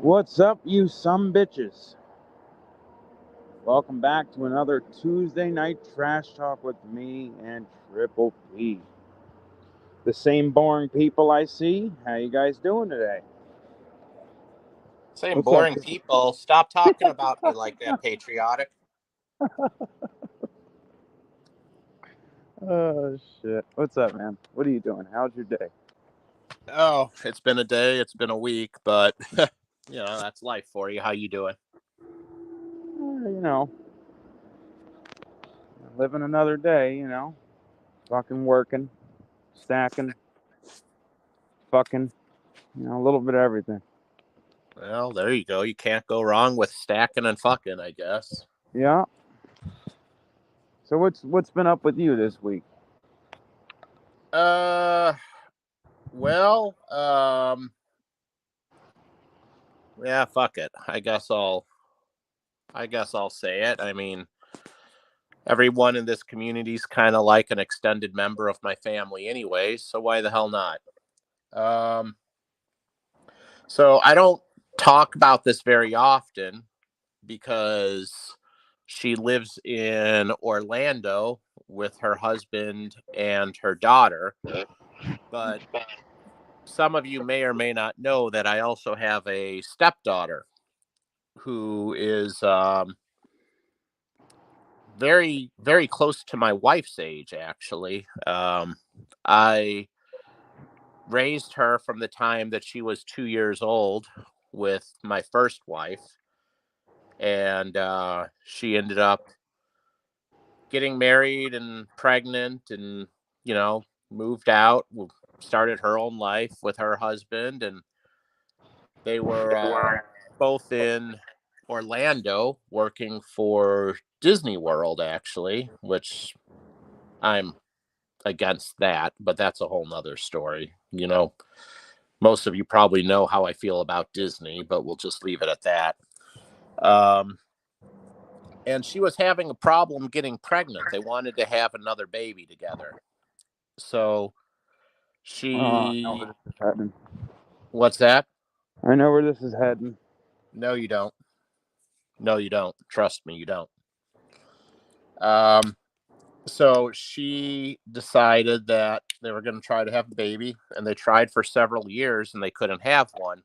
What's up, you some bitches? Welcome back to another Tuesday night trash talk with me and Triple P. The same boring people I see. How you guys doing today? Same What's up? boring people. Stop talking about me like that, Patriotic. Oh shit. What's up, man? What are you doing? How's your day? Oh, it's been a day, it's been a week, but that's life for you. How you doing? You know, living another day. Fucking working, stacking, fucking. A little bit of everything. Well, there you go. You can't go wrong with stacking and fucking, I guess. Yeah. So what's been up with you this week? Uh, well, yeah, fuck it. I guess I'll say it. I mean, everyone in this community is kind of like an extended member of my family anyway, so why the hell not? Um, so I don't talk about this very often because she lives in Orlando with her husband and her daughter. But some of you may or may not know that I also have a stepdaughter who is very, very close to my wife's age, actually. I raised her from the time that she was 2 years old with my first wife. And she ended up getting married and pregnant and, moved out, started her own life with her husband. And they were both in Orlando working for Disney World, actually, which I'm against that, but that's a whole nother story. Most of you probably know how I feel about Disney, but we'll just leave it at that. And she was having a problem getting pregnant. They wanted to have another baby together. So I she. know where this is heading. What's that? I know where this is heading. No, you don't. No, you don't. Trust me, you don't. Um, so she decided that they were going to try to have a baby, and they tried for several years, and they couldn't have one.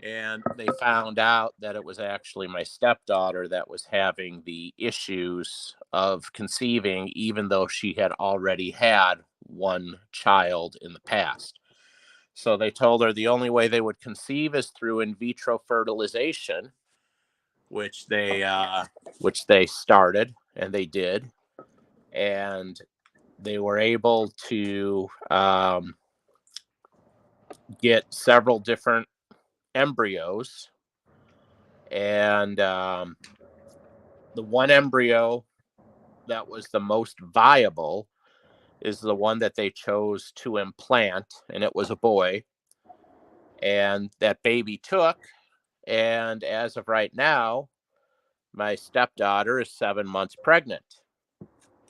And they found out that it was actually my stepdaughter that was having the issues of conceiving, even though she had already had one child in the past. So they told her the only way they would conceive is through in vitro fertilization, which they started, and they did, and they were able to get several different embryos, and the one embryo that was the most viable is the one that they chose to implant, and it was a boy. And that baby took, and as of right now, my stepdaughter is 7 months pregnant,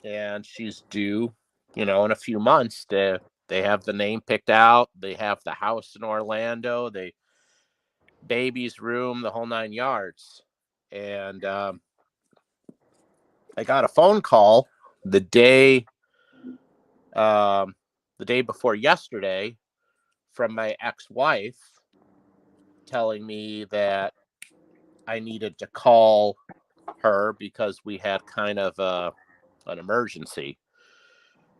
and she's due, in a few months. They have the name picked out. They have the house in Orlando. They baby's room, the whole 9 yards. And I got a phone call the day before yesterday from my ex-wife telling me that I needed to call her because we had kind of an emergency.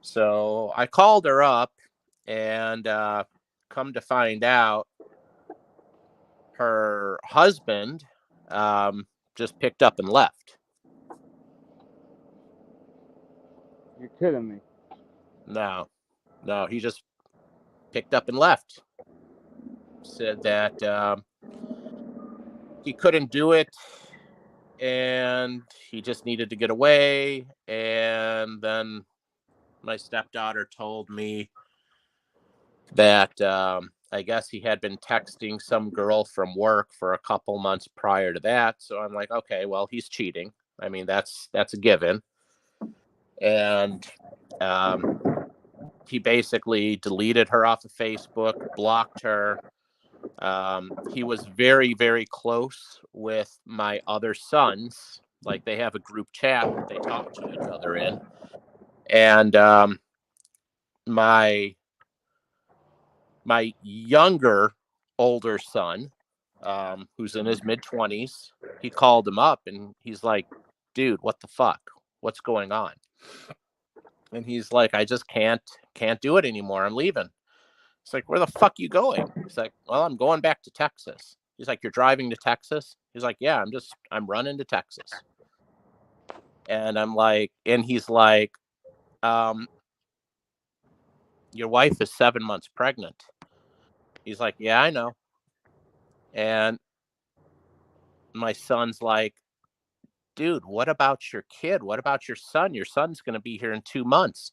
So I called her up, and come to find out, her husband just picked up and left. You're kidding me. No, he just picked up and left. Said that he couldn't do it, and he just needed to get away. And then my stepdaughter told me that I guess he had been texting some girl from work for a couple months prior to that. So I'm like, okay, well, he's cheating. I mean, that's a given. And he basically deleted her off of Facebook, blocked her. He was very, very close with my other sons. Like, they have a group chat that they talk to each other in. And my younger older son, who's in his mid-20s, he called him up and he's like, dude, what the fuck? What's going on? And he's like, I just can't do it anymore. I'm leaving. It's like, where the fuck you going? He's like, well, I'm going back to Texas. He's like, you're driving to Texas? He's like, yeah, I'm running to Texas. And I'm like, and he's like, your wife is 7 months pregnant. He's like, yeah, I know. And my son's like, dude, what about your kid? What about your son? Your son's going to be here in 2 months.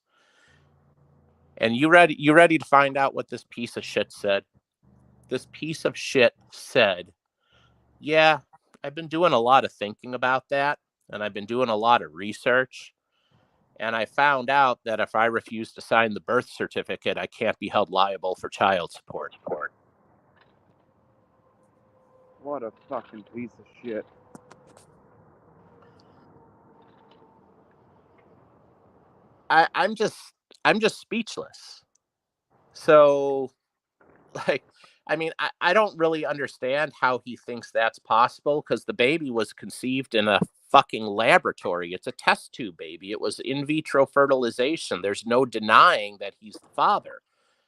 And you ready to find out what this piece of shit said? This piece of shit said, yeah, I've been doing a lot of thinking about that, and I've been doing a lot of research, and I found out that if I refuse to sign the birth certificate, I can't be held liable for child support. What a fucking piece of shit. I'm just speechless. So, like, I mean, I don't really understand how he thinks that's possible, because the baby was conceived in a fucking laboratory. It's a test tube baby. It was in vitro fertilization. There's no denying that he's the father.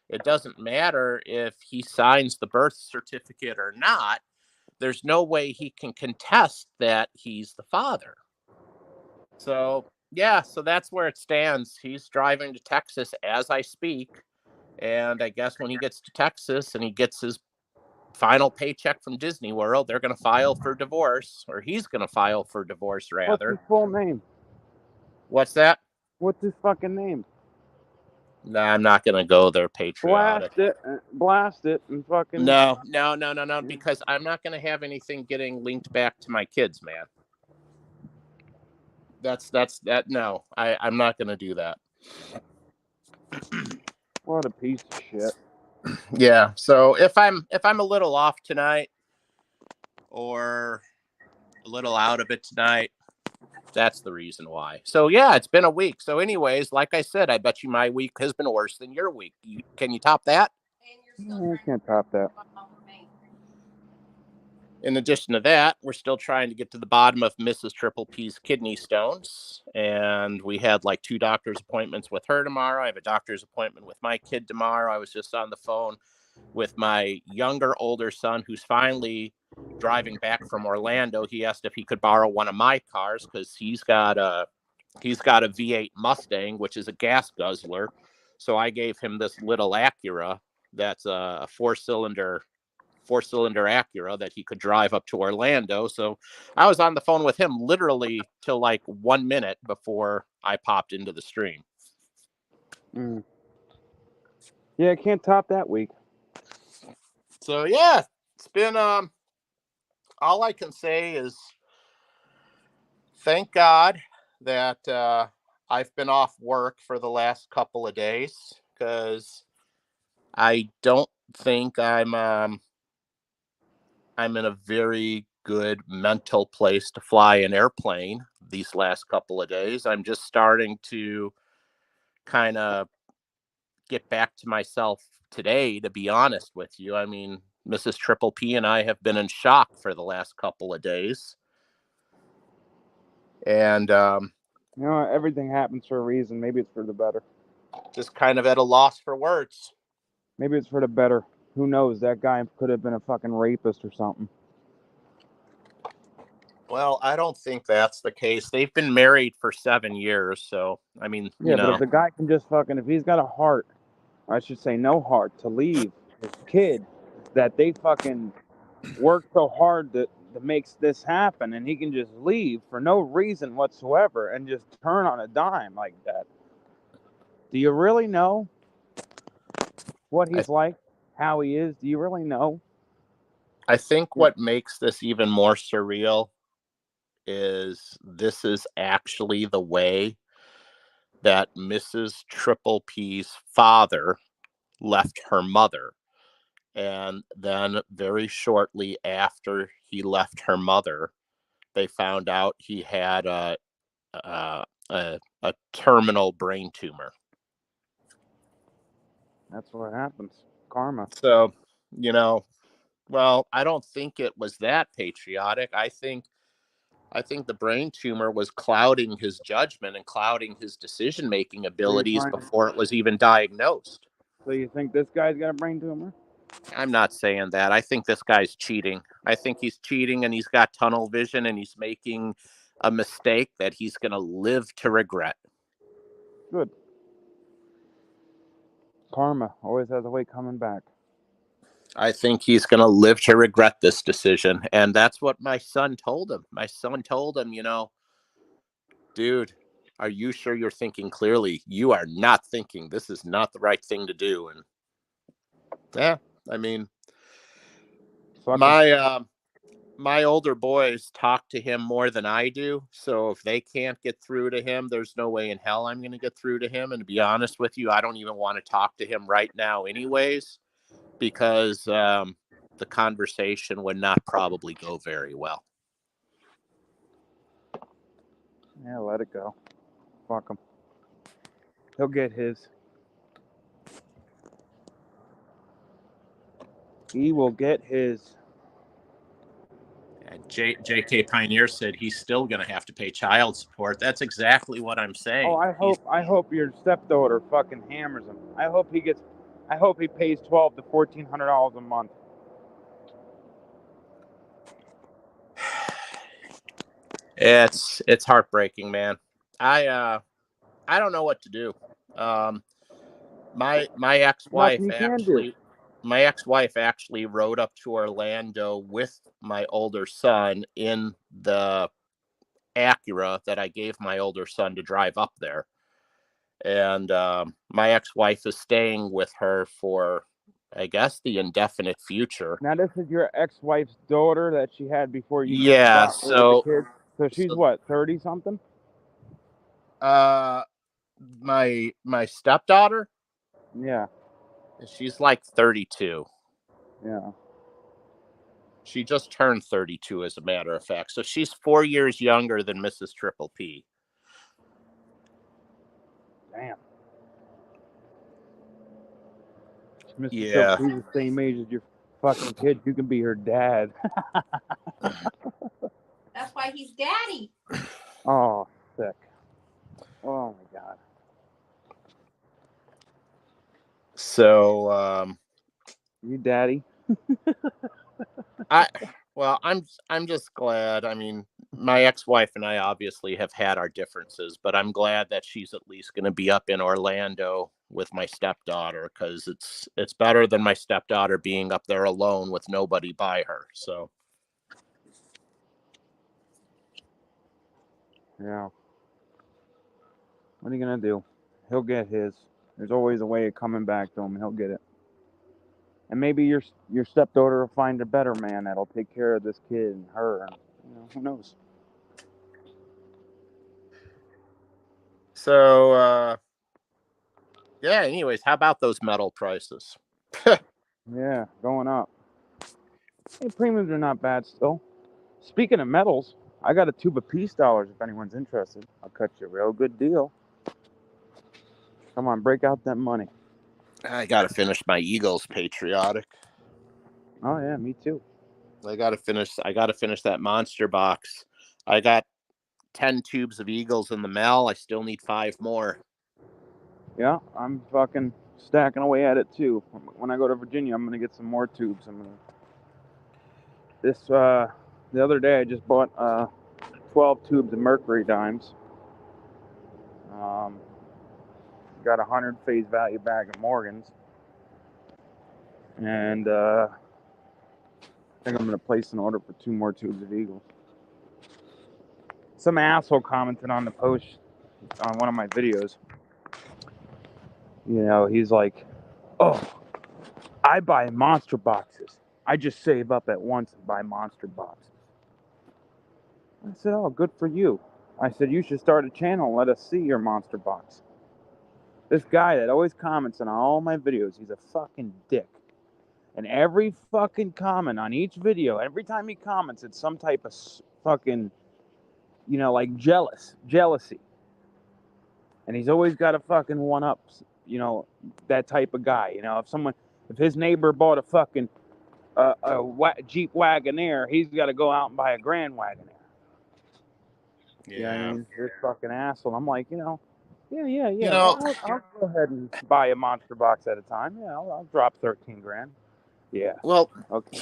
It doesn't matter if he signs the birth certificate or not. There's no way he can contest that he's the father. So, yeah, so that's where it stands. He's driving to Texas as I speak. And I guess when he gets to Texas and he gets his final paycheck from Disney World, they're going to file for divorce, or he's going to file for divorce, What's his rather. full name? What's that? What's his fucking name? Nah, I'm not going to go there, Patriotic. Blast it, and fucking... No, because I'm not going to have anything getting linked back to my kids, man. That's that. No, I'm not going to do that. What a piece of shit. Yeah. So if I'm a little off tonight, or a little out of it tonight, that's the reason why. So yeah, it's been a week. So anyways, like I said, I bet you my week has been worse than your week. Can you top that? I can't top that. In addition to that, we're still trying to get to the bottom of Mrs. Triple P's kidney stones. And we had like 2 doctor's appointments with her tomorrow. I have a doctor's appointment with my kid tomorrow. I was just on the phone with my older son, who's finally driving back from Orlando. He asked if he could borrow one of my cars, because he's got a V8 Mustang, which is a gas guzzler. So I gave him this little Acura that's a four-cylinder Acura that he could drive up to Orlando. So I was on the phone with him literally till like 1 minute before I popped into the stream. Yeah, I can't top that week. So yeah, it's been all I can say is thank God that I've been off work for the last couple of days, because I don't think I'm in a very good mental place to fly an airplane these last couple of days. I'm just starting to kind of get back to myself today, to be honest with you. I mean, Mrs. Triple P and I have been in shock for the last couple of days. And everything happens for a reason. Maybe it's for the better. Just kind of at a loss for words. Maybe it's for the better. Who knows? That guy could have been a fucking rapist or something. Well, I don't think that's the case. They've been married for 7 years, so I mean, yeah, but if the guy can just fucking, if he's got a heart, I should say no heart, to leave his kid, that they fucking work so hard that makes this happen, and he can just leave for no reason whatsoever and just turn on a dime like that. Do you really know what he's like, how he is? Do you really know? I think what makes this even more surreal is this is actually the way that Mrs. Triple P's father left her mother. And then very shortly after he left her mother, they found out he had a terminal brain tumor. That's what happens. Karma. So, well, I don't think it was that patriotic. I think the brain tumor was clouding his judgment and clouding his decision-making abilities before it was even diagnosed. So you think this guy's got a brain tumor? I'm not saying that. I think this guy's cheating. I think he's cheating and he's got tunnel vision and he's making a mistake that he's going to live to regret. Good. Karma always has a way coming back. I think he's going to live to regret this decision. And that's what my son told him. My son told him, dude, are you sure you're thinking clearly? You are not thinking. This is not the right thing to do. And yeah, I mean, my older boys talk to him more than I do. So if they can't get through to him, there's no way in hell I'm going to get through to him. And to be honest with you, I don't even want to talk to him right now anyways, because the conversation would not probably go very well. Yeah, let it go. Fuck him. He'll get his. He will get his. And J.K. Pioneer said he's still going to have to pay child support. That's exactly what I'm saying. Oh, I hope your stepdaughter fucking hammers him. I hope he pays $1,200 to $1,400 a month. It's heartbreaking, man. I don't know what to do. My ex-wife actually rode up to Orlando with my older son in the Acura that I gave my older son to drive up there. And my ex-wife is staying with her for, I guess, the indefinite future. Now, this is your ex-wife's daughter that she had before you Yeah, got with the kids? So she's what, 30-something? My stepdaughter? Yeah. She's like 32. Yeah. She just turned 32, as a matter of fact. So she's 4 years younger than Mrs. Triple P. Damn. Mr. Yeah. Triple P's the same age as your fucking kid. You can be her dad. That's why he's daddy. Oh, sick. Oh, my God. So, you daddy? I'm just glad. I mean, my ex-wife and I obviously have had our differences, but I'm glad that she's at least going to be up in Orlando with my stepdaughter, because it's better than my stepdaughter being up there alone with nobody by her. So Yeah. What are you gonna do? He'll get his. There's always a way of coming back to him. He'll get it. And maybe your stepdaughter will find a better man that'll take care of this kid and her. And, who knows? So, yeah. Anyways, how about those metal prices? Yeah, going up. Hey, premiums are not bad still. Speaking of metals, I got a tube of peace dollars if anyone's interested. I'll cut you a real good deal. Come on, break out that money. I gotta finish my Eagles patriotic. Oh yeah, me too. I gotta finish that monster box. I got 10 tubes of Eagles in the mail. I still need 5 more. Yeah, I'm fucking stacking away at it too. When I go to Virginia, I'm gonna get some more tubes. The other day I just bought 12 tubes of mercury dimes. Got 100 face value bag of Morgans, and I think I'm gonna place an order for 2 more tubes of Eagles. Some asshole commented on the post on one of my videos. He's like, "Oh, I buy monster boxes. I just save up at once and buy monster boxes." I said, "Oh, good for you." I said, "You should start a channel and let us see your monster box." This guy that always comments on all my videos, he's a fucking dick. And every fucking comment on each video, every time he comments, it's some type of fucking, like jealousy. And he's always got a fucking one-up, that type of guy. If his neighbor bought a fucking Jeep Wagoneer, he's got to go out and buy a Grand Wagoneer. Yeah. You know what I mean? This fucking asshole. I'm like, yeah. You know, I'll go ahead and buy a monster box at a time. Yeah, I'll drop 13 grand. Yeah. well, Okay.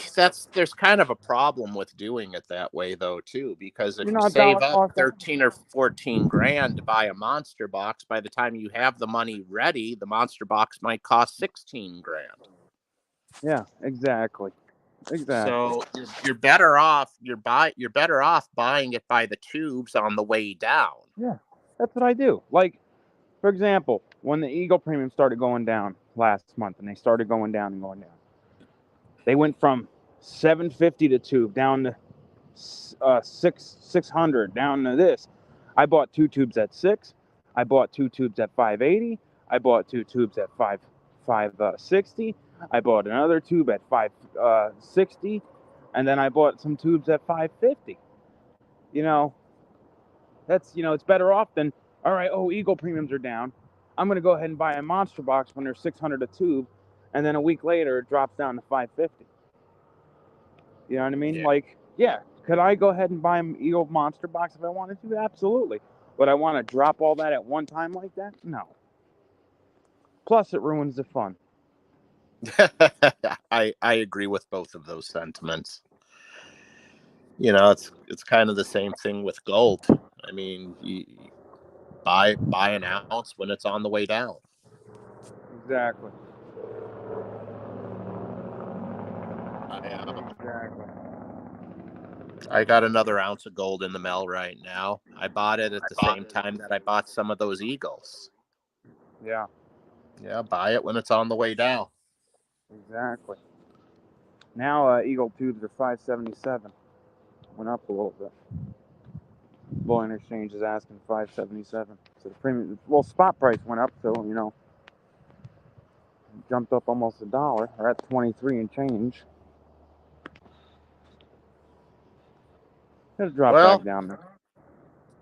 there's kind of a problem with doing it that way though too, because if You you know, save dollar up cost 13 or 14 grand to buy a monster box, by the time you have the money ready, the monster box might cost 16 grand. Yeah, exactly. So you're better off buying it by the tubes on the way down. Yeah, that's what I do. Like, for example, when the Eagle premium started going down last month, and they started going down and going down, they went from $750 to tube down to 600 down to this. I bought 2 tubes at 6. I bought 2 tubes at 580. I bought 2 tubes at 560. I bought another tube at 560, and then I bought some tubes at 550. That's it's better off than, all right, Eagle premiums are down. I'm gonna go ahead and buy a monster box when they're 600 a tube, and then a week later it drops down to 550. You know what I mean? Yeah. Like, yeah, could I go ahead and buy an Eagle monster box if I wanted to? Absolutely. But I want to drop all that at one time like that? No. Plus, it ruins the fun. I agree with both of those sentiments. It's kind of the same thing with gold. I mean, you buy an ounce when it's on the way down. Exactly. Exactly. I got another ounce of gold in the mail right now. I bought it at the same time that I bought some of those Eagles. Yeah. Yeah, buy it when it's on the way down. Exactly. Now, Eagle tubes are 577. Went up a little bit. Bullion Exchange is asking 577. So the premium, spot price went up, so jumped up almost $1. We're at 23 and change. It'll drop back down there.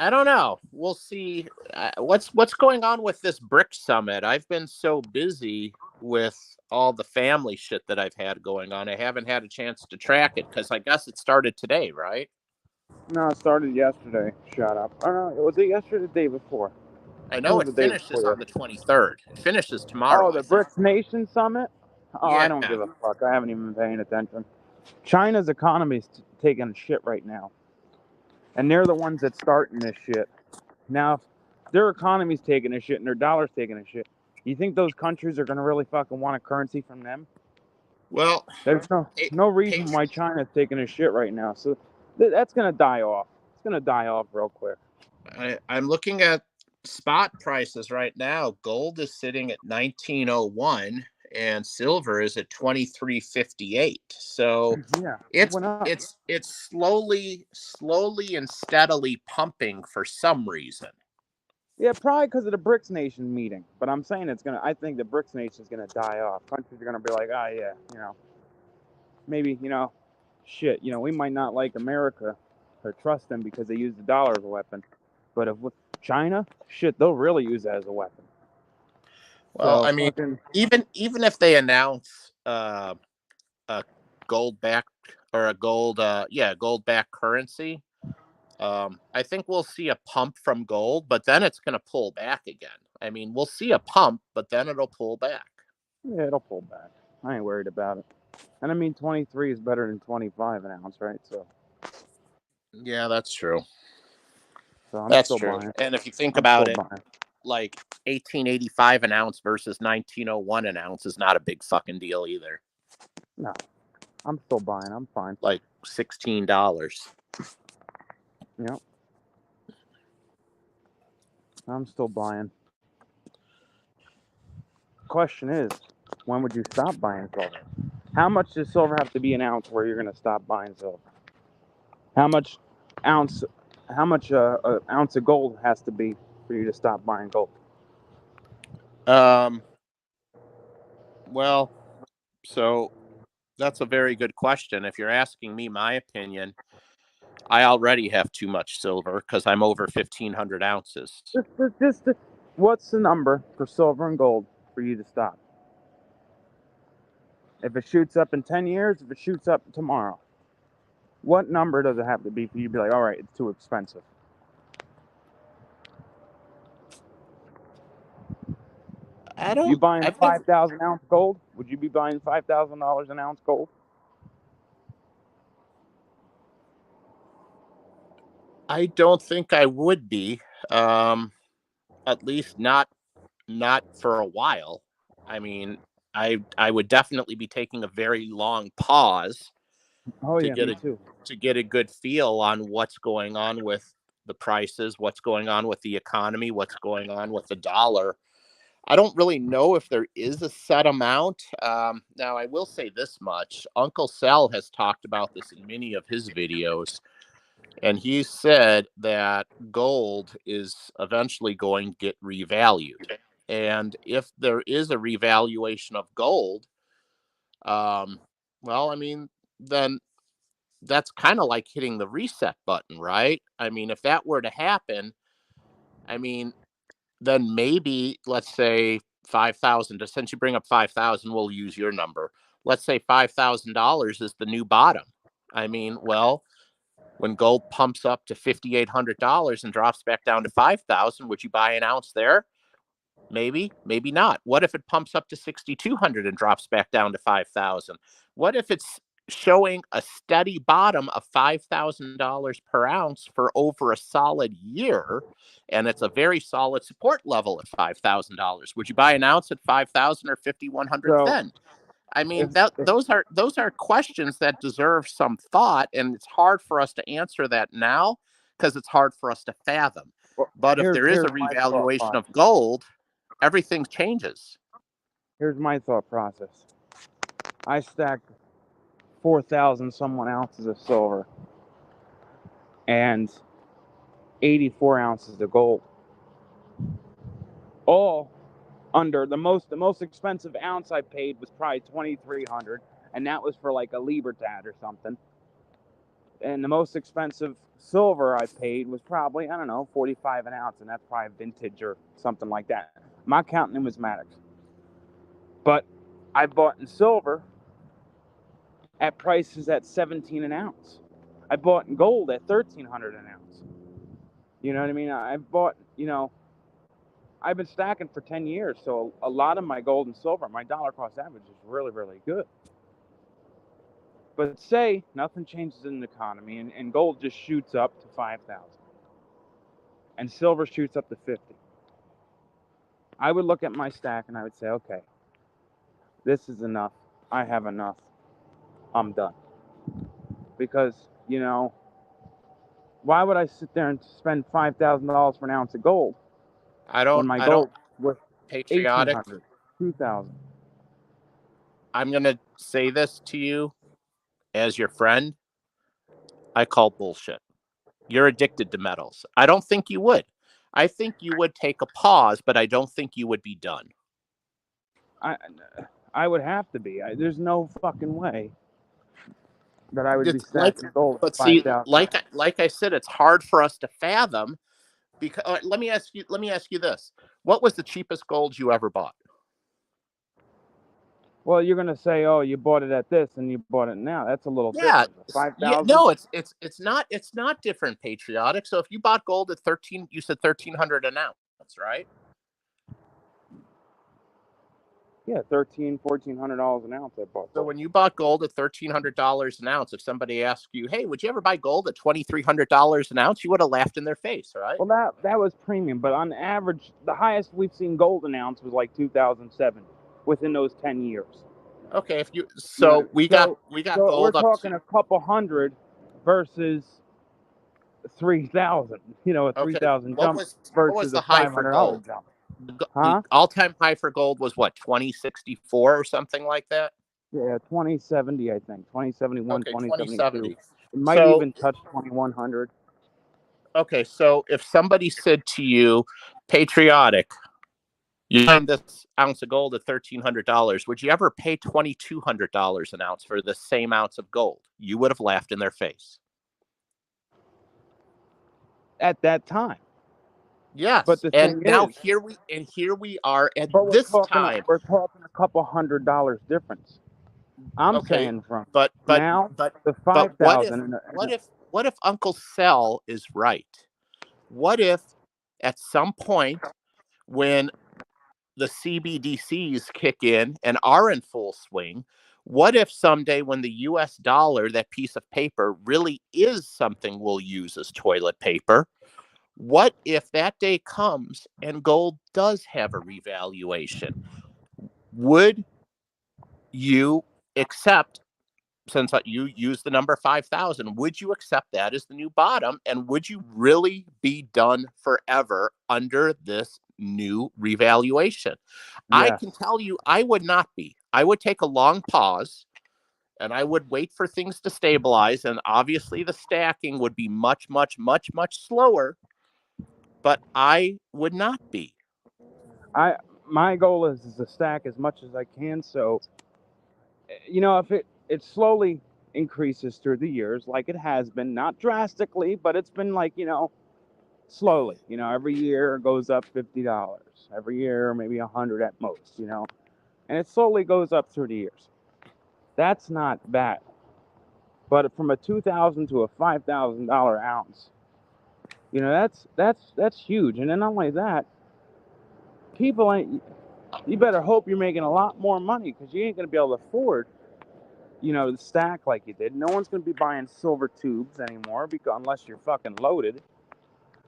I don't know. We'll see. What's going on with this brick summit? I've been so busy with all the family shit that I've had going on. I haven't had a chance to track it because I guess it started today, right? No, it started yesterday. Shut up. I don't know. Was it yesterday or the day before? I know it finishes on the 23rd. It finishes tomorrow. Oh, the BRICS Nation Summit? Oh, yeah. I don't give a fuck. I haven't even been paying attention. China's economy is taking a shit right now. And they're the ones that's starting this shit. Now, if their economy's taking a shit and their dollar's taking a shit, you think those countries are going to really fucking want a currency from them? Well, there's no reason why China's taking a shit right now. So that's going to die off. It's going to die off real quick. I'm looking at spot prices right now. Gold is sitting at 1901 and silver is at 2358. So yeah, it's slowly and steadily pumping for some reason. Yeah, probably because of the BRICS Nation meeting. But I'm saying I think the BRICS Nation is gonna die off. Countries are gonna be like, maybe, shit, we might not like America or trust them because they use the dollar as a weapon. But if China, shit, they'll really use that as a weapon. Well, so, I mean, even if they announce a gold back or a gold back currency, I think we'll see a pump from gold, but then it's going to pull back again. I mean, we'll see a pump, but then it'll pull back. Yeah, it'll pull back. I ain't worried about it. And I mean, 23 is better than 25 an ounce, right? So. Yeah, that's true. So that's true. Buying. And if you think about it, like 1885 an ounce versus 1901 an ounce is not a big fucking deal either. No, I'm still buying. I'm fine. Like $16. Yep. I'm still buying. Question is, when would you stop buying silver? How much does silver have to be an ounce where you're going to stop buying silver? How much ounce of gold has to be for you to stop buying gold? Well, so That's a very good question. If you're asking me my opinion, I already have too much silver because I'm over 1,500 ounces. What's the number for silver and gold for you to stop? If it shoots up in 10 years, if it shoots up tomorrow, what number does it have to be for you to be like, all right, it's too expensive? You buying 5,000 ounce gold? Would you be buying $5,000 an ounce gold? I don't think I would be, at least not for a while. I mean, I would definitely be taking a very long pause to get a good feel on what's going on with the prices, what's going on with the economy, what's going on with the dollar. I don't really know if there is a set amount. Now, I will say this much. Uncle Sal has talked about this in many of his videos, and he said that gold is eventually going to get revalued. And if there is a revaluation of gold, well, I mean, then that's kind of like hitting the reset button, right? I mean, if that were to happen, I mean, then maybe let's say 5,000. Since you bring up 5,000, we'll use your number. Let's say $5,000 is the new bottom. I mean, well, when gold pumps up to $5,800 and drops back down to 5,000, would you buy an ounce there? Maybe, maybe not. What if it pumps up to 6,200 and drops back down to 5,000? What if it's showing a steady bottom of $5,000 per ounce for over a solid year, and it's a very solid support level at $5,000? Would you buy an ounce at 5,000 or 5,100 then? I mean, those are questions that deserve some thought, and it's hard for us to answer that now because it's hard for us to fathom. But if there is a revaluation of gold, everything changes. Here's my thought process. I stacked 4,000 someone ounces of silver and 84 ounces of gold. All under the most expensive ounce I paid was probably 2,300, and that was for like a Libertad or something. And the most expensive silver I paid was probably, I don't know, 45 an ounce, and that's probably vintage or something like that. I'm not counting numismatics. But I bought in silver at prices at 17 an ounce. I bought in gold at 1,300 an ounce. You know what I mean? I bought, I've been stacking for 10 years, so a lot of my gold and silver, my dollar cost average is really, really good. But say nothing changes in the economy and gold just shoots up to 5,000 and silver shoots up to 50. I would look at my stack and I would say, okay, this is enough. I have enough. I'm done. Because, why would I sit there and spend $5,000 for an ounce of gold? When my gold was patriotic. 1,800, 2,000. I'm going to say this to you as your friend. I call bullshit. You're addicted to metals. I don't think you would. I think you would take a pause, but I don't think you would be done. I would have to be. There's no fucking way that I would be stacking gold. But see, like I said, it's hard for us to fathom. Because let me ask you this: what was the cheapest gold you ever bought? Well, you're gonna say, oh, you bought it at this and you bought it now. That's a little different. 5,000? No, it's not different, Patriotic. So if you bought gold at 13, you said 1,300 an ounce, right? Yeah, $1,400 an ounce I bought. So when you bought gold at $1,300 an ounce, if somebody asked you, "Hey, would you ever buy gold at $2,300 an ounce?" you would have laughed in their face, right? Well, that was premium, but on average, the highest we've seen gold an ounce was like 2,070 within those 10 years. Okay, we got gold. We're talking a couple hundred versus 3,000. A 3,000 jump versus a $500 jump. The all-time high for gold was what, 2064 or something like that? Yeah, 2070, I think. 2071, okay, 2072. It might even touch 2100. Okay, so if somebody said to you, Patriotic, You find this ounce of gold at $1,300. Would you ever pay $2,200 an ounce for the same ounce of gold? You would have laughed in their face. At that time. Yes, But the and thing now is, here we are at but this time. we're talking a couple $100 difference. I'm Okay, saying from but now to but 5,000. what if Uncle Sel is right? What if at some point when the CBDCs kick in and are in full swing, what if someday when the US dollar, that piece of paper, really is something we'll use as toilet paper? What if that day comes and gold does have a revaluation? Would you accept, since you use the number 5,000, would you accept that as the new bottom? And would you really be done forever under this new revaluation? I Yes. can tell you, I would not be. I would take a long pause and I would wait for things to stabilize. And obviously, the stacking would be much, much, much, much slower. But I would not be. My goal is to stack as much as I can. So, if it slowly increases through the years, like it has been, not drastically, but it's been like, slowly. Every year it goes up $50. Every year, maybe 100 at most. And it slowly goes up through the years. That's not bad. But from a $2,000 to a $5,000 ounce, that's huge. And then not only that, people ain't. You better hope you're making a lot more money, because you ain't gonna be able to afford, to stack like you did. No one's gonna be buying silver tubes anymore, unless you're fucking loaded.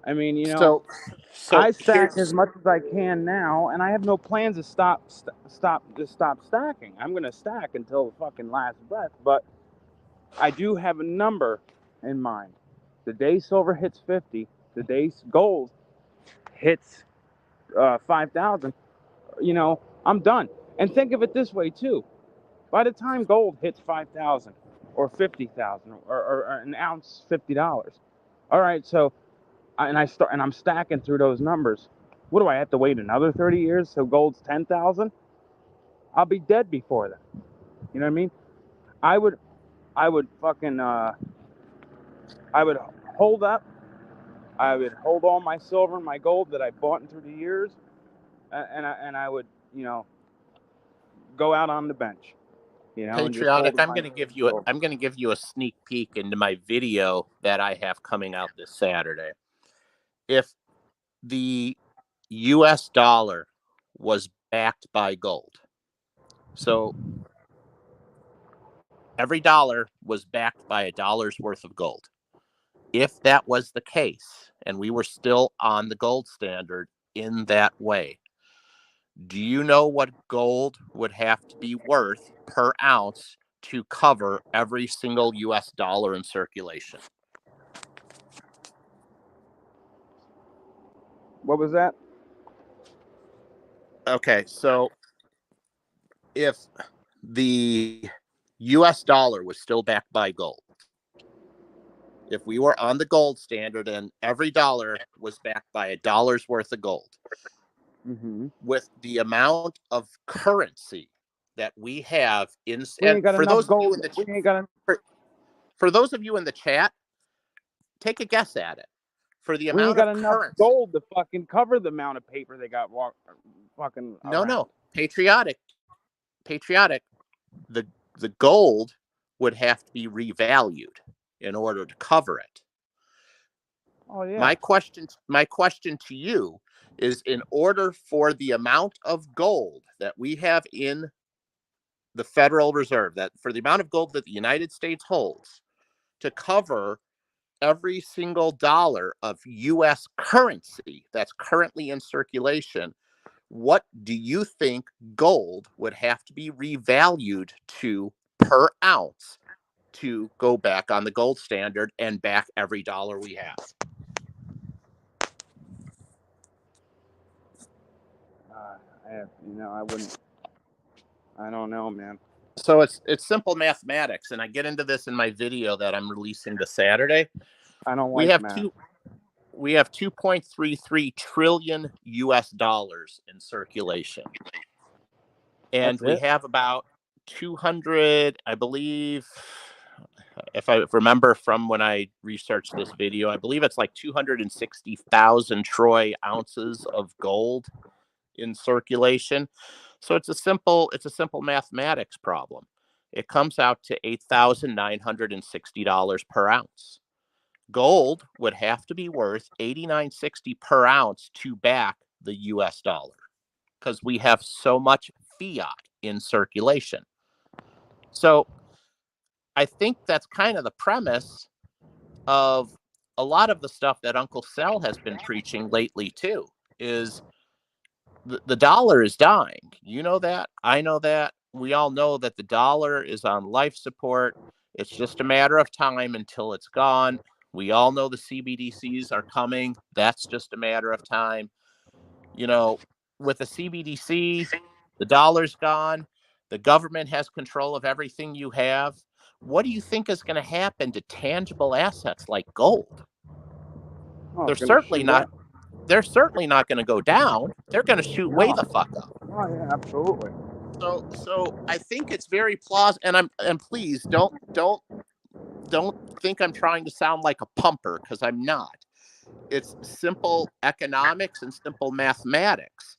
I mean, So I stack here's as much as I can now, and I have no plans to stop stacking. I'm gonna stack until the fucking last breath, but I do have a number in mind. The day silver hits 50, the day gold hits 5,000, I'm done. And think of it this way too. By the time gold hits 5,000 or 50,000 or an ounce $50, all right. So I'm stacking through those numbers. What do I have to wait another 30 years so gold's 10,000? I'll be dead before then. You know what I mean? I would fucking I would hold up. I would hold all my silver and my gold that I bought through the years, and I would go out on the bench, and just Patriotic. hold I'm my going to give you silver. I'm going to give you a sneak peek into my video that I have coming out this Saturday. If the US dollar was backed by gold, so every dollar was backed by a dollar's worth of gold. If that was the case, and we were still on the gold standard in that way, do you know what gold would have to be worth per ounce to cover every single US dollar in circulation? What was that? Okay, so if the US dollar was still backed by gold, if we were on the gold standard and every dollar was backed by a dollar's worth of gold, Mm-hmm. with the amount of currency that we have in, We and ain't got for enough those of you gold. in the We ain't got. for those of you in the chat, take a guess at it. For the We ain't amount got of enough currency. gold to fucking cover the amount of paper they got fucking around. No, patriotic. The gold would have to be revalued in order to cover it. Oh yeah. My question to you is, in order for the amount of gold that we have in the Federal Reserve, that for the amount of gold that the United States holds to cover every single dollar of US currency that's currently in circulation, what do you think gold would have to be revalued to per ounce to go back on the gold standard and back every dollar we have? I wouldn't. I don't know, man. So it's simple mathematics, and I get into this in my video that I'm releasing this Saturday. I don't We like have math. we have 2.33 trillion US dollars in circulation. And we have about 200, I believe, if I remember from when I researched this video, I believe it's like 260,000 troy ounces of gold in circulation. So it's a simple mathematics problem. It comes out to $8,960 per ounce. Gold would have to be worth $89.60 per ounce to back the US dollar because we have so much fiat in circulation. So I think that's kind of the premise of a lot of the stuff that Uncle Sal has been preaching lately too, is the dollar is dying. You know that. I know that. We all know that the dollar is on life support. It's just a matter of time until it's gone. We all know the CBDCs are coming. That's just a matter of time. You know, with the CBDC, the dollar's gone. The government has control of everything you have. What do you think is going to happen to tangible assets like gold? Oh, They're it's gonna certainly shoot not. up. They're certainly not going to go down. They're going to shoot way No. the fuck up. Oh yeah, absolutely. So I think it's very plausible. And please don't think I'm trying to sound like a pumper, because I'm not. It's simple economics and simple mathematics.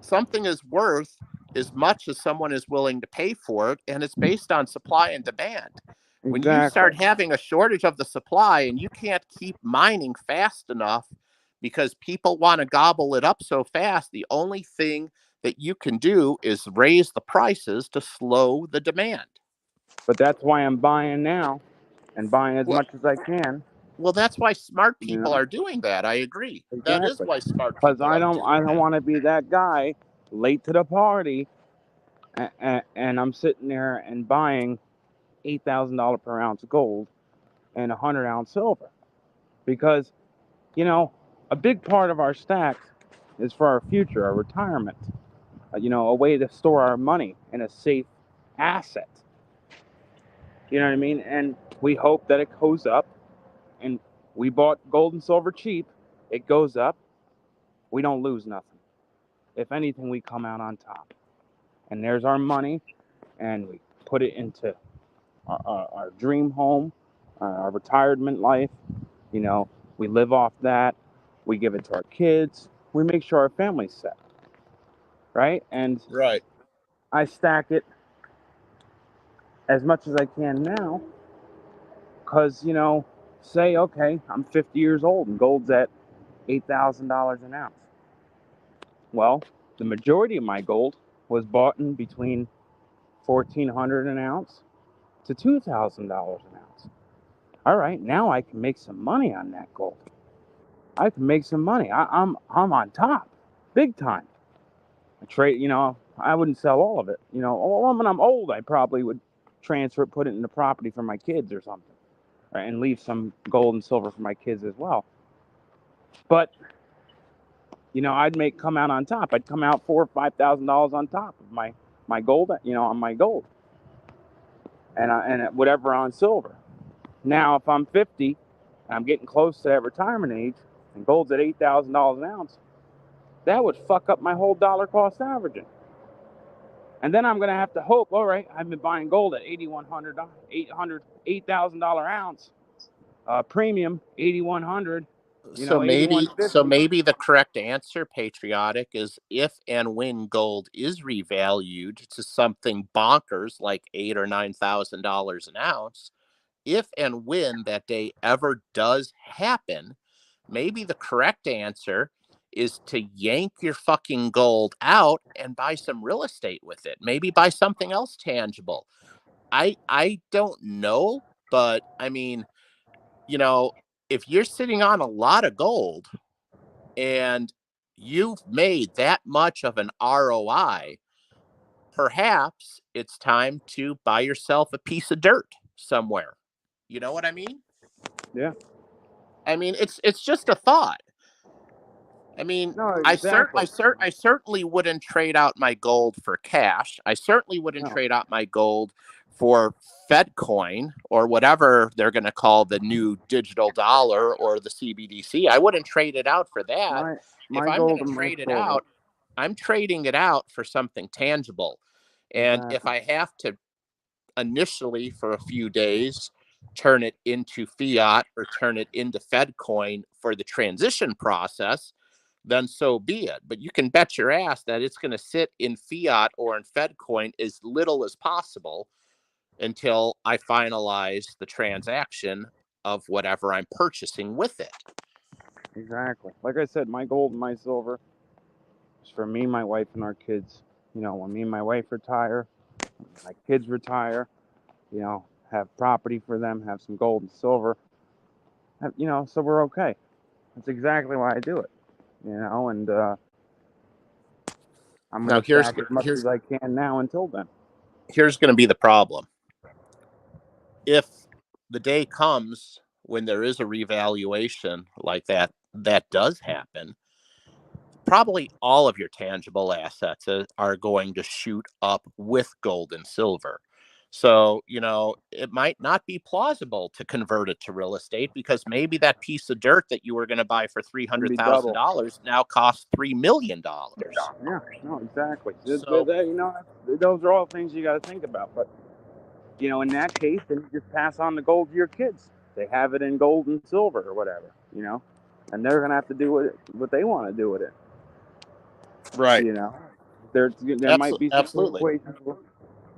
Something is worth as much as someone is willing to pay for it, and it's based on supply and demand. When you start having a shortage of the supply and you can't keep mining fast enough because people want to gobble it up so fast, the only thing that you can do is raise the prices to slow the demand. But that's why I'm buying now and buying as much as I can. Well, that's why smart people are doing that. I agree. Exactly. That is why smart Because people I are doing don't want to be that guy late to the party, and I'm sitting there and buying $8,000 per ounce gold and 100-ounce silver, because a big part of our stacks is for our future, our retirement. A way to store our money in a safe asset. You know what I mean? And we hope that it goes up. And we bought gold and silver cheap. It goes up. We don't lose nothing. If anything, we come out on top. And there's our money, and we put it into our dream home, our retirement life. We live off that. We give it to our kids. We make sure our family's set. Right? And right. I stack it as much as I can now, because, say, okay, I'm 50 years old and gold's at $8,000 an ounce. Well, the majority of my gold was bought in between $1,400 an ounce to $2,000 an ounce. All right, now I can make some money on that gold. I can make some money. I'm on top, big time. I trade, I wouldn't sell all of it. When I'm old, I probably would transfer it, put it into property for my kids or something, right, and leave some gold and silver for my kids as well. But I'd come out on top. I'd come out $4,000 or $5,000 on top of my gold, on my gold, and whatever on silver. Now, if I'm 50 and I'm getting close to that retirement age, and gold's at $8,000 an ounce, that would fuck up my whole dollar cost averaging. And then I'm gonna have to hope. All right, I've been buying gold at $8,000 ounce, premium $8,100. So maybe the correct answer, Patriotic, is if and when gold is revalued to something bonkers like $8,000 or $9,000 an ounce, if and when that day ever does happen, maybe the correct answer is to yank your fucking gold out and buy some real estate with it. Maybe buy something else tangible. I don't know, but I mean, if you're sitting on a lot of gold and you've made that much of an ROI, perhaps it's time to buy yourself a piece of dirt somewhere. You know what I mean? Yeah. I mean, it's just a thought. I mean, No, exactly. I certainly wouldn't trade out my gold for cash. I certainly wouldn't trade out my gold for Fed coin or whatever they're going to call the new digital dollar or the CBDC. I wouldn't trade it out for that. If My I'm going gold to and my trade it silver. out, I'm trading it out for something tangible. And if Exactly. I have to initially for a few days turn it into fiat or turn it into Fed coin for the transition process, then so be it. But you can bet your ass that it's going to sit in fiat or in Fed coin as little as possible until I finalize the transaction of whatever I'm purchasing with it. Exactly. Like I said, my gold and my silver is for me, my wife, and our kids. You know, when me and my wife retire, my kids retire, you know, have property for them, have some gold and silver, you know, so we're okay. That's exactly why I do it, you know, and I'm Now going to stack as much as I can now until then. Here's going to be the problem. If the day comes when there is a revaluation like that does happen, probably all of your tangible assets are going to shoot up with gold and silver. So, you know, it might not be plausible to convert it to real estate because maybe that piece of dirt that you were going to buy for $300,000 now costs $3 million. Yeah, no, exactly. So, You know, those are all things you got to think about. But, you know, in that case, then you just pass on the gold to your kids. They have it in gold and silver or whatever, you know, and they're going to have to do what they want to do with it. right. You know, there might be Absolutely.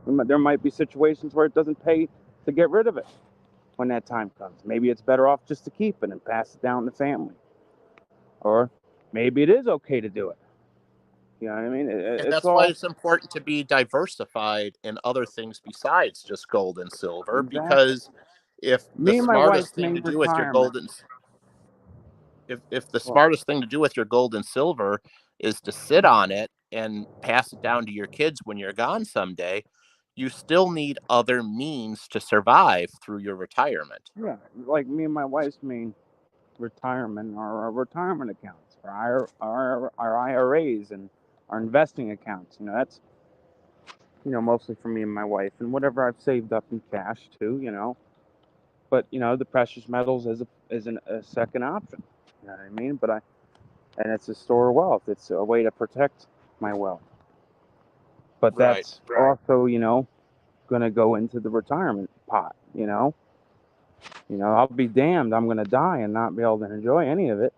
there might be situations where it doesn't pay to get rid of it when that time comes. Maybe it's better off just to keep it and pass it down to family, or maybe it is okay to do it. You know what I mean? And It's that's why all it's important to be diversified in other things besides just gold and silver, exactly. because if the Me and my wife's smartest thing main to do with your retirement. gold and if the Well, smartest thing to do with your gold and silver is to sit on it and pass it down to your kids when you're gone someday, you still need other means to survive through your retirement. yeah, like me and my wife's main retirement are our retirement accounts, our IRAs and our investing accounts. You know, that's, you know, mostly for me and my wife, and whatever I've saved up in cash too. You know, but you know, the precious metals is a second option. You know what I mean? And it's a store of wealth. It's a way to protect my wealth. But Right. that's also, you know, going to go into the retirement pot. You know, I'll be damned. I'm going to die and not be able to enjoy any of it.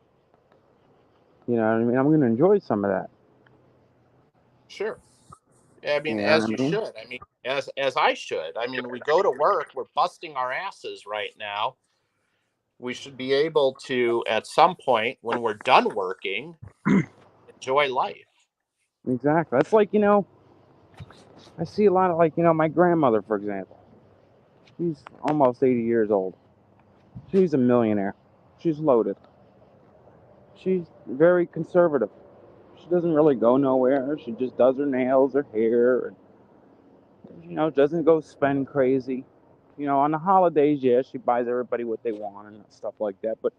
You know what I mean? I'm going to enjoy some of that. Sure. I mean, You know as what you I mean? should. I mean, as I should. I mean, we go to work, we're busting our asses right now. We should be able to, at some point when we're done working, enjoy life. Exactly. That's like, you know, I see a lot of, like, you know, my grandmother, for example. She's almost 80 years old. She's a millionaire. She's loaded. She's very conservative. She doesn't really go nowhere. She just does her nails, her hair, and, you know, doesn't go spend crazy. You know, on the holidays, yeah, she buys everybody what they want and stuff like that. But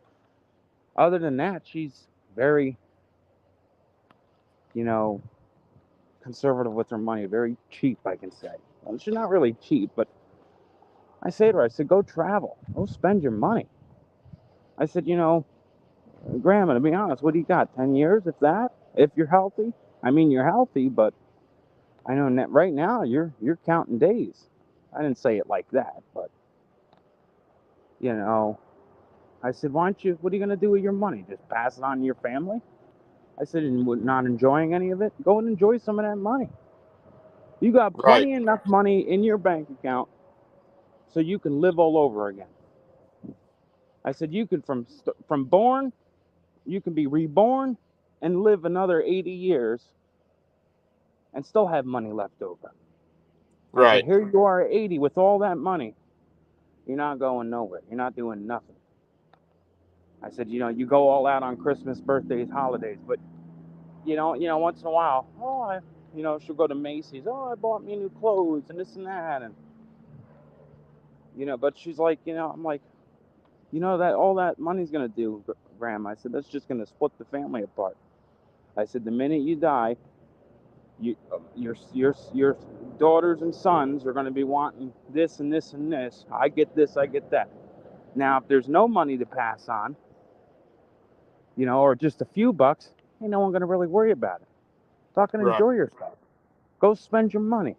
other than that, she's very, you know, conservative with her money. Very cheap, I can say. Well, she's not really cheap, but I say to her, I said, go travel. Go spend your money. I said, you know, Grandma, to be honest, what do you got? 10 years, if that? If you're healthy? I mean, you're healthy, but I know right now you're counting days. I didn't say it like that, but, you know, I said, why don't you, what are you going to do with your money? Just pass it on to your family? I said, and not enjoying any of it? Go and enjoy some of that money. You got Right. plenty enough money in your bank account so you can live all over again. I said, you could, from born, you can be reborn and live another 80 years and still have money left over. I said, Right. here you are at 80 with all that money. You're not going nowhere. You're not doing nothing. I said, you know, you go all out on Christmas, birthdays, holidays, but you know, once in a while, she'll go to Macy's. Oh, I bought me new clothes and this and that, and you know, but she's like, you know, I'm like, you know, that all that money's gonna do, Grandma. I said, that's just gonna split the family apart. I said, the minute you die, Your daughters and sons are going to be wanting this and this and this. I get this, I get that. Now, if there's no money to pass on, or just a few bucks, ain't no one going to really worry about it. Fucking Right. enjoy yourself. Go spend your money.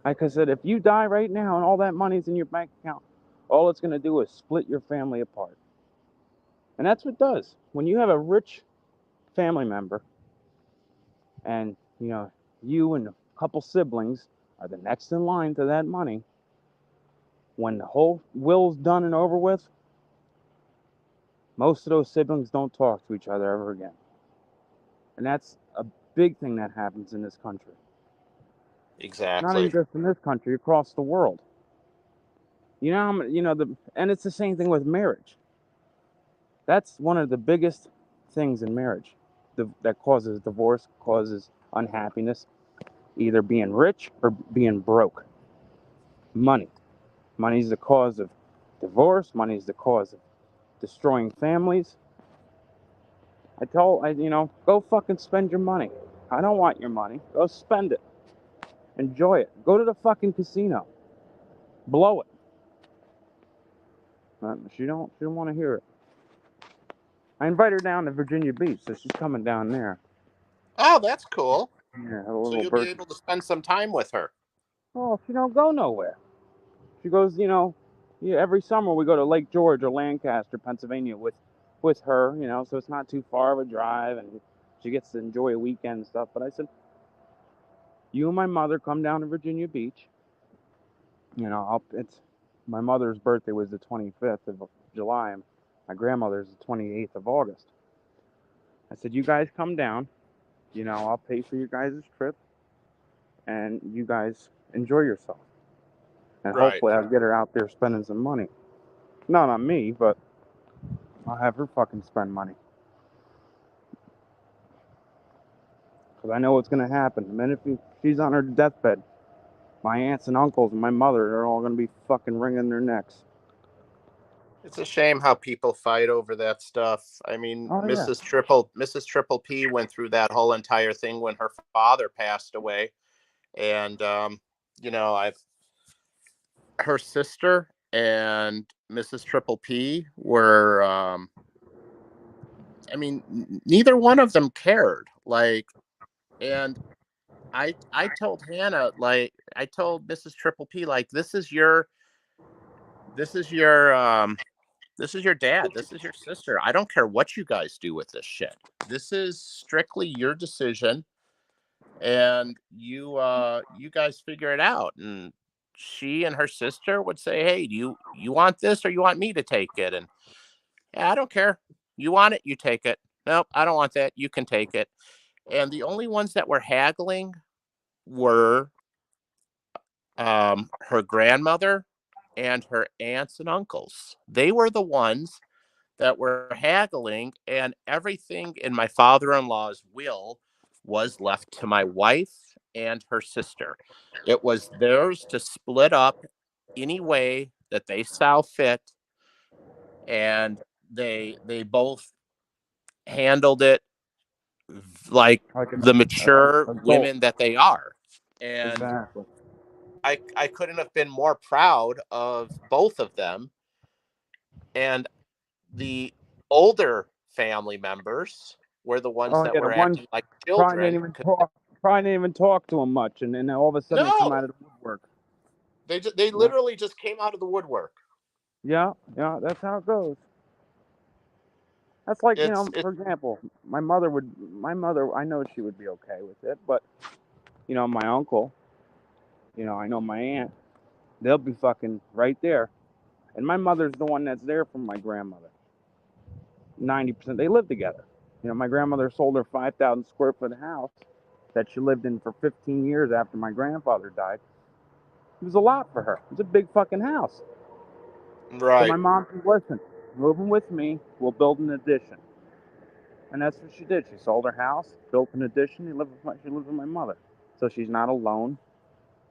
Like I said, if you die right now and all that money's in your bank account, all it's going to do is split your family apart. And that's what it does. When you have a rich family member and, you and a couple siblings are the next in line to that money, when the whole will's done and over with, most of those siblings don't talk to each other ever again. And that's a big thing that happens in this country. Not even Exactly. just in this country, across the world. And it's the same thing with marriage. That's one of the biggest things in marriage that causes divorce, causes unhappiness, either being rich or being broke. Money. Money is the cause of divorce. Money is the cause of destroying families. Go fucking spend your money. I don't want your money. Go spend it. Enjoy it. Go to the fucking casino. Blow it. She don't want to hear it. I invite her down to Virginia Beach, so she's coming down there. Oh, that's cool. Yeah, have a So little you'll be birthday. able to spend some time with her. Oh, she don't go nowhere. She goes, yeah, every summer we go to Lake George or Lancaster, Pennsylvania with her, so it's not too far of a drive and she gets to enjoy a weekend and stuff. But I said, you and my mother come down to Virginia Beach. It's my mother's birthday was the 25th of July and my grandmother's the 28th of August. I said, you guys come down, I'll pay for your guys' trip and you guys enjoy yourself. And Right. hopefully I'll get her out there spending some money. Not on me, but I'll have her fucking spend money. Because I know what's going to happen. The minute she's on her deathbed, my aunts and uncles and my mother are all going to be fucking wringing their necks. It's a shame how people fight over that stuff. I mean, Oh, yeah. Mrs. Triple P went through that whole entire thing when her father passed away. And I've her sister and Mrs. Triple P were I mean, neither one of them cared. Like, and I told Hannah, like, I told Mrs. Triple P, like, this is your this is your dad, this is your sister. I don't care what you guys do with this shit. This is strictly your decision, and you guys figure it out. And she and her sister would say, hey, do you want this or you want me to take it? And yeah, I don't care. You want it, you take it. Nope, I don't want that. You can take it. And the only ones that were haggling were her grandmother and her aunts and uncles. They were the ones that were haggling, and everything in my father-in-law's will was left to my wife and her sister. It was theirs to split up any way that they saw fit, and they both handled it like Like the mature adult. women that they are. And Exactly. I couldn't have been more proud of both of them. And the older family members were the ones Oh, that yeah, the were ones acting like probably didn't children. even talk. Probably didn't even talk to him much, and then all of a sudden they come No, out of the woodwork. they Yeah, literally just came out of the woodwork. yeah, yeah. That's how it goes. That's like, It for example, my mother. I know she would be okay with it, but my uncle, I know my aunt. They'll be fucking right there, and my mother's the one that's there for my grandmother. 90%. They live together. My grandmother sold her 5,000 square foot house that she lived in for 15 years after my grandfather died. It was a lot for her. It was a big fucking house. So my right, mom said, listen, move in with me. We'll build an addition. And that's what she did. She sold her house, built an addition. She lives with my mother. So she's not alone.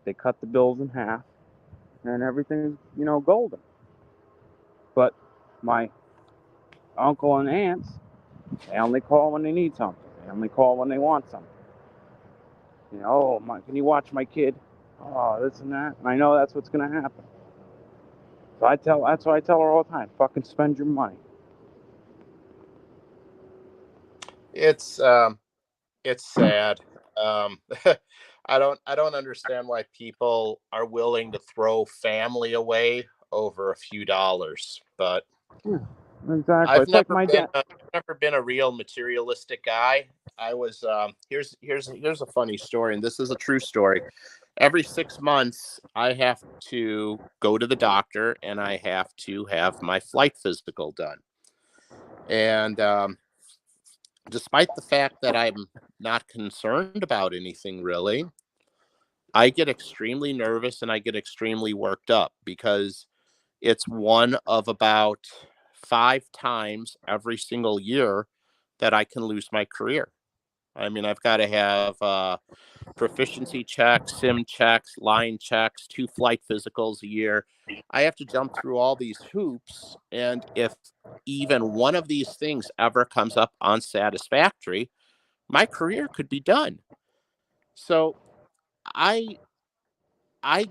They cut the bills in half, and everything's, golden. But my uncle and aunts, they only call when they need something. They only call when they want something. Can you watch my kid? Oh, this and that. And I know that's what's going to happen. So that's what I tell her all the time. Fucking spend your money. It's sad. Um, I don't understand why people are willing to throw family away over a few dollars. But Yeah, exactly. I've It's like never my been dad. never been a real materialistic guy. I was here's a funny story, and this is a true story. Every 6 months, I have to go to the doctor, and I have to have my flight physical done. And despite the fact that I'm not concerned about anything really, I get extremely nervous and I get extremely worked up because it's one of about 5 times every single year that I can lose my career. I mean, I've got to have proficiency checks, sim checks, line checks, 2 flight physicals a year. I have to jump through all these hoops. And if even one of these things ever comes up unsatisfactory, my career could be done. So I I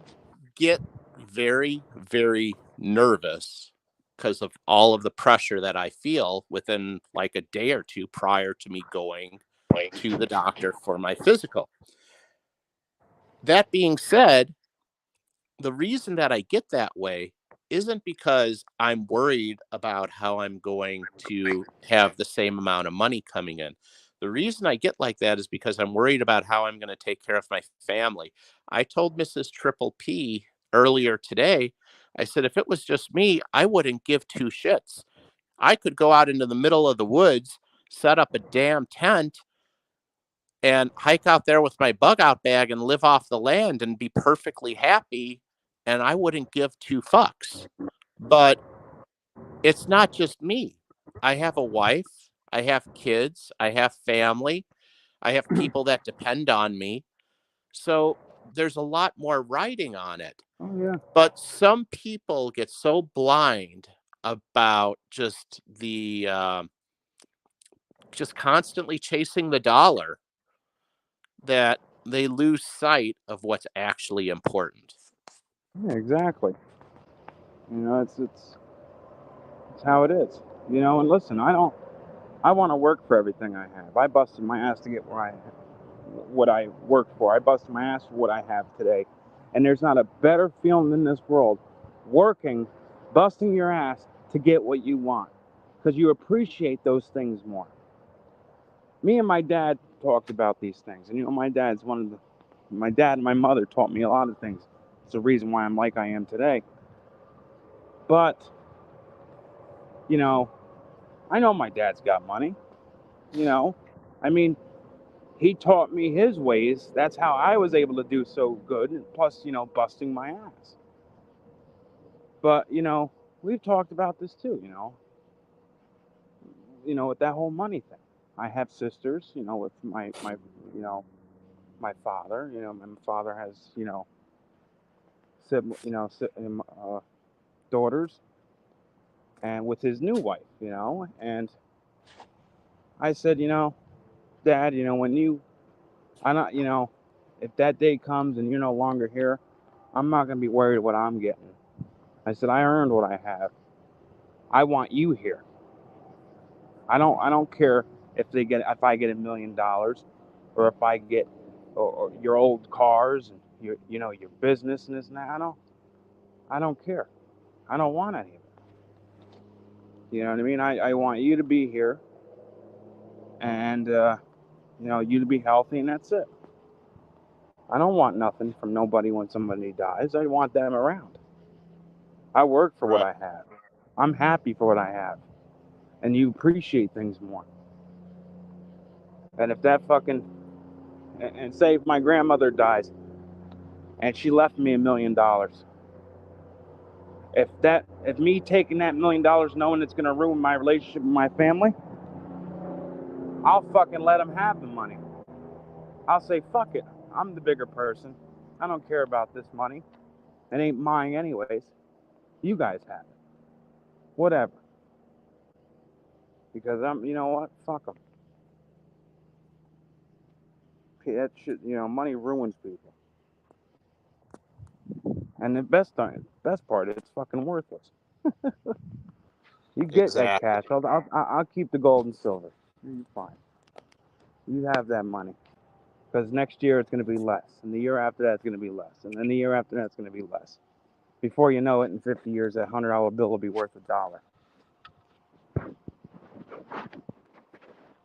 get very, very nervous because of all of the pressure that I feel within like a day or two prior to me going to the doctor for my physical. That being said, the reason that I get that way isn't because I'm worried about how I'm going to have the same amount of money coming in. The reason I get like that is because I'm worried about how I'm going to take care of my family. I told Mrs. Triple P earlier today, I said, if it was just me, I wouldn't give two shits. I could go out into the middle of the woods, set up a damn tent, and hike out there with my bug out bag and live off the land and be perfectly happy. And I wouldn't give two fucks. But it's not just me. I have a wife, I have kids, I have family, I have people that depend on me. So there's a lot more writing on it. Oh yeah. But some people get so blind about just constantly chasing the dollar that they lose sight of what's actually important. Yeah, exactly. It's how it is. And listen, I want to work for everything I have. I busted my ass to get what I worked for. I busted my ass for what I have today. And there's not a better feeling in this world working, busting your ass to get what you want. Because you appreciate those things more. Me and my dad talked about these things. And my dad and my mother taught me a lot of things. It's the reason why I'm like I am today. But, you know, I know my dad's got money. You know, I mean, he taught me his ways. That's how I was able to do so good. And plus, busting my ass. But, we've talked about this too, with that whole money thing. I have sisters, with my father, my father has, daughters and with his new wife, and I said, Dad, I'm not, if that day comes and you're no longer here, I'm not going to be worried what I'm getting. I said, I earned what I have. I want you here. I don't care if I get $1 million or if I get or your old cars and your business and this and that. I don't care. I don't want any of it. You know what I mean? I want you to be here and you to be healthy, and that's it. I don't want nothing from nobody when somebody dies. I want them around. I work for what Right. I have. I'm happy for what I have. And you appreciate things more. And if that fucking and say if my grandmother dies and she left me $1 million, if me taking that $1 million knowing it's gonna ruin my relationship with my family, I'll fucking let them have the money. I'll say fuck it. I'm the bigger person. I don't care about this money. It ain't mine anyways. You guys have it. Whatever. Because you know what? Fuck them. that shit, money ruins people. And the best part, it's fucking worthless. You get that Exactly. cash. I'll keep the gold and silver. You're fine. You have that money. Because next year it's going to be less. And the year after that it's going to be less. And then the year after that it's going to be less. Before you know it, in 50 years, that $100 bill will be worth $1.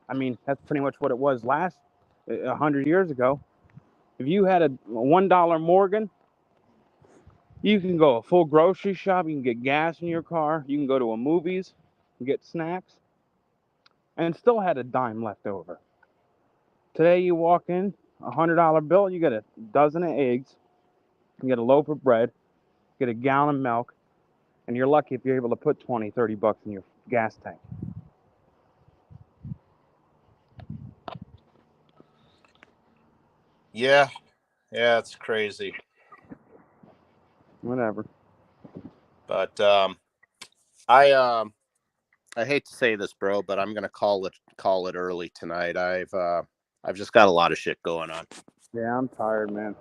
I mean, that's pretty much what it was 100 years ago. If you had a $1 Morgan, you can go a full grocery shop. You can get gas in your car. You can go to a movies and get snacks. And still had a dime left over. Today you walk in, $100 bill, you get a dozen of eggs, you get a loaf of bread, get a gallon of milk, and you're lucky if you're able to put 20, 30 bucks in your gas tank. Yeah, it's crazy. Whatever. But I hate to say this, bro, but I'm gonna call it early tonight. I've just got a lot of shit going on. Yeah, I'm tired, man.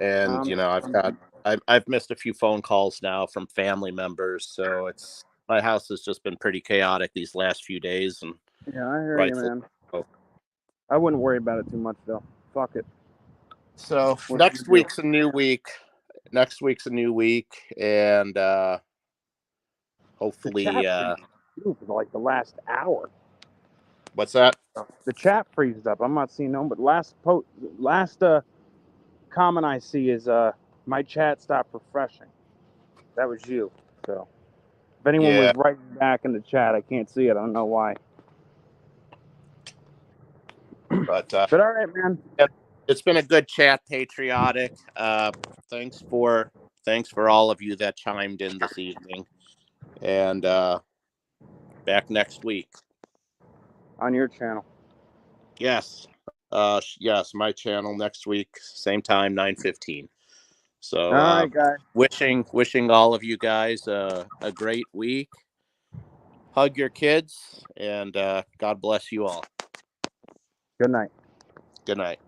And I've missed a few phone calls now from family members, so my house has just been pretty chaotic these last few days, and Yeah, I hear you, rightfully man. so. I wouldn't worry about it too much, though. Fuck it. So What next do you week's a new week. Next week's a new week, and do? hopefully, The chat freezes for like the last hour. what's that? The chat freezes up. I'm not seeing no, but last comment I see is my chat stopped refreshing. That was you. So if anyone Yeah, was writing back in the chat, I can't see it. I don't know why. but But all right, man. it's been a good chat, Patriotic. Thanks for all of you that chimed in this evening, and back next week. On your channel. Yes, yes, my channel next week, same time, 9:15. So, All right, guys. wishing all of you guys a great week. Hug your kids, and God bless you all. Good night. Good night.